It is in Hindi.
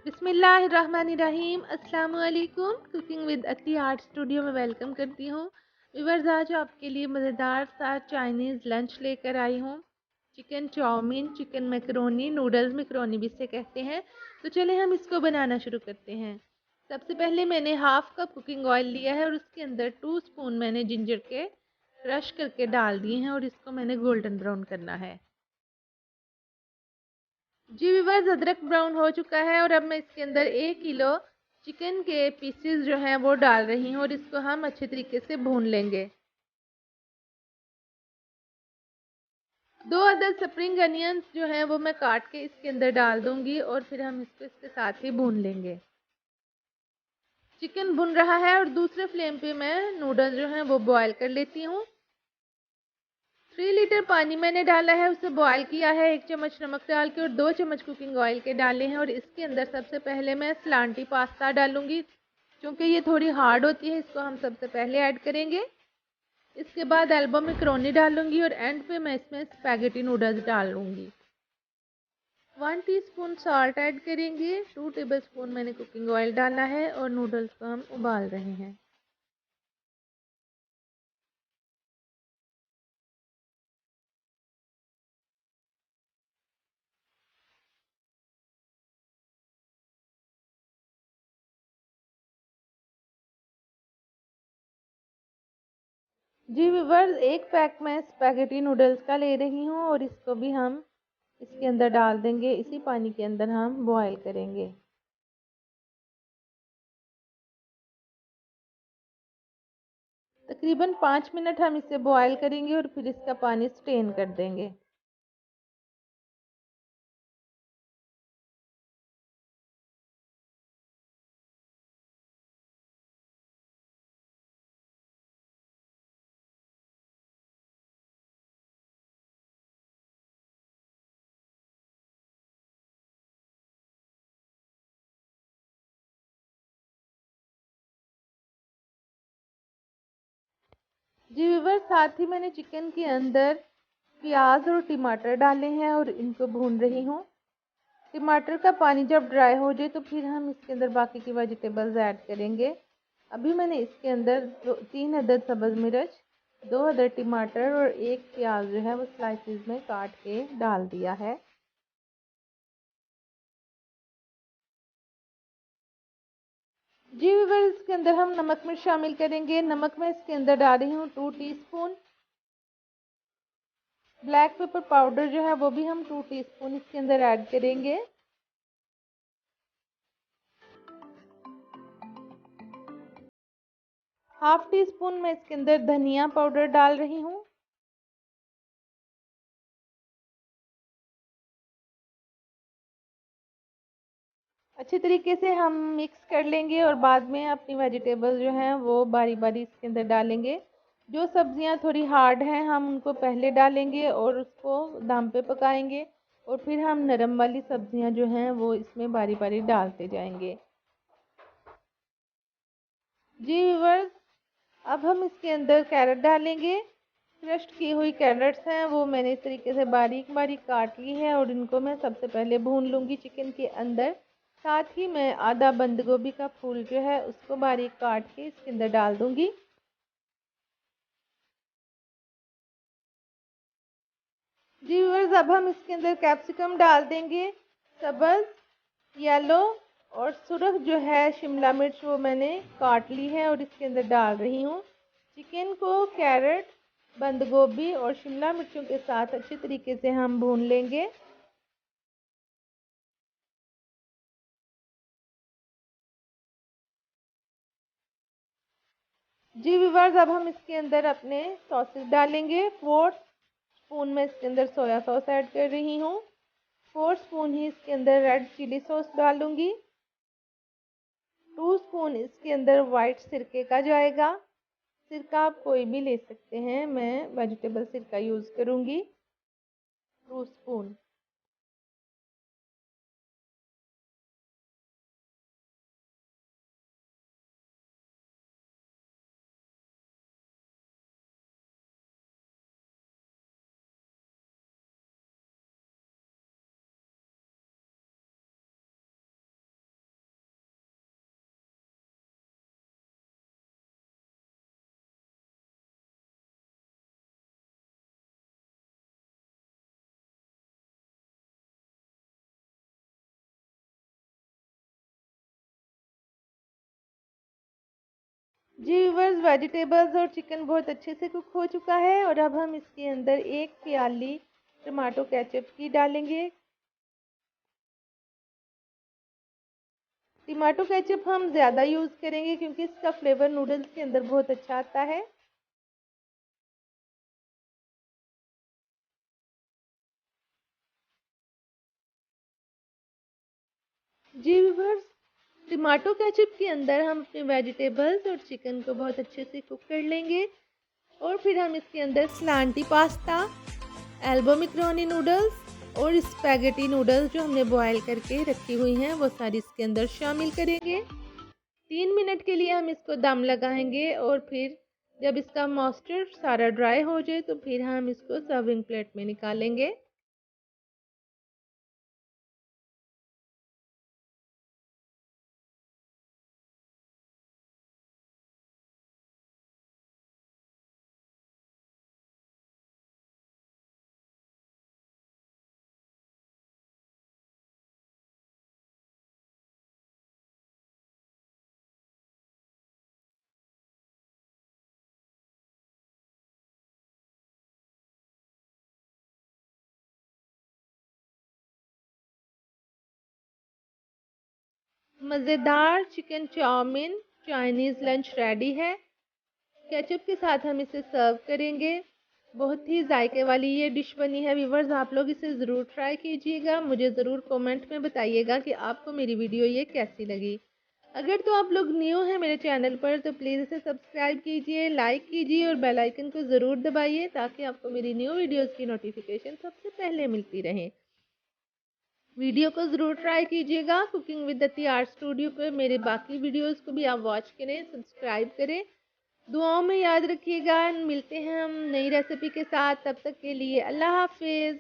बिस्मिल्लाहिर्रहमानिर्रहीम। अस्सलाम वालेकुम। कुकिंग विद अती आर्ट स्टूडियो में वेलकम करती हूँ। व्यूअर्स, आज आपके लिए मज़ेदार सा चाइनीज़ लंच लेकर आई हूँ। Chicken chow mein, chicken macaroni, noodles macaroni भी इसे कहते हैं। तो चलें हम इसको बनाना शुरू करते हैं। सबसे पहले मैंने हाफ कप कुकिंग ऑयल लिया है और उसके अंदर 2 स्पून मैंने जिंजर के क्रश करके डाल दिए हैं और इसको मैंने गोल्डन ब्राउन करना है। जी व्यूअर्स, अदरक ब्राउन हो चुका है और अब मैं इसके अंदर 1 किलो चिकन के पीसेस जो हैं वो डाल रही हूँ और इसको हम अच्छे तरीके से भून लेंगे। 2 अदद स्प्रिंग अनियंस जो हैं वो मैं काट के इसके अंदर डाल दूंगी और फिर हम इसको इसके साथ ही भून लेंगे। चिकन भुन रहा है और दूसरे फ्लेम पे मैं नूडल्स जो हैं वो बॉयल कर लेती हूँ। 3 लीटर पानी मैंने डाला है, उसे बॉयल किया है। 1 चम्मच नमक डाल के और 2 चम्मच कुकिंग ऑयल के डाले हैं और इसके अंदर सबसे पहले मैं सलांटी पास्ता डालूंगी। क्योंकि ये थोड़ी हार्ड होती है, इसको हम सबसे पहले ऐड करेंगे। इसके बाद एल्बो मैकरोनी डालूंगी और एंड पे मैं इसमें स्पैगेटी नूडल्स डालूंगी। 1 टीस्पून सॉल्ट ऐड करेंगे। 2 टेबलस्पून मैंने कुकिंग ऑयल डाला है और नूडल्स को हम उबाल रहे हैं। जी व्यूअर्स, 1 पैक मैं स्पैगेटी नूडल्स का ले रही हूँ और इसको भी हम इसके अंदर डाल देंगे। इसी पानी के अंदर हम बॉयल करेंगे। तकरीबन 5 मिनट हम इसे बॉयल करेंगे और फिर इसका पानी स्ट्रेन कर देंगे। जी व्यूअर्स, साथ ही मैंने चिकन के अंदर प्याज और टमाटर डाले हैं और इनको भून रही हूँ। टमाटर का पानी जब ड्राई हो जाए तो फिर हम इसके अंदर बाकी की वेजिटेबल्स ऐड करेंगे। अभी मैंने इसके अंदर 3 अदद सब्ज़ मिर्च, 2 अदद टमाटर और 1 प्याज जो है वो स्लाइसिस में काट के डाल दिया है। जी व्यूअर्स, इसके अंदर हम नमक मिर्च शामिल करेंगे। नमक मैं इसके अंदर डाल रही हूँ 2 टीस्पून। ब्लैक पेपर पाउडर जो है वो भी हम 2 टीस्पून इसके अंदर ऐड करेंगे। हाफ टी स्पून मैं इसके अंदर धनिया पाउडर डाल रही हूँ। अच्छे तरीके से हम मिक्स कर लेंगे और बाद में अपनी वेजिटेबल्स जो हैं वो बारी बारी इसके अंदर डालेंगे। जो सब्जियां थोड़ी हार्ड हैं हम उनको पहले डालेंगे और उसको दम पे पकाएंगे और फिर हम नरम वाली सब्जियां जो हैं वो इसमें बारी बारी डालते जाएंगे। जी व्यूअर्स, अब हम इसके अंदर कैरेट डालेंगे। क्रश्ड की हुई कैरेट्स हैं वो मैंने इस तरीके से बारीक बारीक काट ली है और इनको मैं सबसे पहले भून लूँगी चिकन के अंदर। साथ ही मैं आधा बंद गोभी का फूल जो है उसको बारीक काट के इसके अंदर डाल दूँगी। जी व्यूअर्स, अब हम इसके अंदर कैप्सिकम डाल देंगे। सब्ज़, येलो और सुरख जो है शिमला मिर्च वो मैंने काट ली है और इसके अंदर डाल रही हूँ। चिकन को कैरेट, बंद गोभी और शिमला मिर्चों के साथ अच्छे तरीके से हम भून लेंगे। जी व्यूअर्स, अब हम इसके अंदर अपने सॉसेस डालेंगे। 4 स्पून मैं इसके अंदर सोया सॉस ऐड कर रही हूँ। 4 स्पून ही इसके अंदर रेड चिली सॉस डालूंगी। 2 स्पून इसके अंदर वाइट सिरके का जाएगा। सिरका आप कोई भी ले सकते हैं, मैं वेजिटेबल सिरका यूज़ करूँगी। 2 स्पून। जी व्यूअर्स, वेजिटेबल्स और चिकन बहुत अच्छे से कुक हो चुका है और अब हम इसके अंदर एक प्याली टमाटो केचप की डालेंगे। टमाटो केचप हम ज़्यादा यूज़ करेंगे क्योंकि इसका फ्लेवर नूडल्स के अंदर बहुत अच्छा आता है। जी व्यूअर्स, टमाटो केचप के अंदर हम अपने वेजिटेबल्स और चिकन को बहुत अच्छे से कुक कर लेंगे और फिर हम इसके अंदर स्लांटी पास्ता, एल्बो मैक्रोनी नूडल्स और स्पैगेटी नूडल्स जो हमने बॉयल करके रखी हुई हैं वो सारी इसके अंदर शामिल करेंगे। 3 मिनट के लिए हम इसको दम लगाएंगे और फिर जब इसका मॉइस्चर सारा ड्राई हो जाए तो फिर हम इसको सर्विंग प्लेट में निकालेंगे। मज़ेदार chicken chow mein Chinese lunch ready है। केचप के साथ हम इसे सर्व करेंगे। बहुत ही जायके वाली ये डिश बनी है व्यूवर्स, आप लोग इसे ज़रूर ट्राई कीजिएगा। मुझे ज़रूर कमेंट में बताइएगा कि आपको मेरी वीडियो ये कैसी लगी। अगर तो आप लोग न्यू हैं मेरे चैनल पर तो प्लीज़ इसे सब्सक्राइब कीजिए, लाइक कीजिए और बेल आइकन को ज़रूर दबाइए ताकि आपको मेरी न्यू वीडियोज़ की नोटिफिकेशन सबसे पहले मिलती रहे। वीडियो को ज़रूर ट्राई कीजिएगा। Cooking with the art studio पे मेरे बाकी वीडियोस को भी आप वॉच करें, सब्सक्राइब करें। दुआओं में याद रखिएगा। मिलते हैं हम नई रेसिपी के साथ, तब तक के लिए अल्लाह हाफिज़।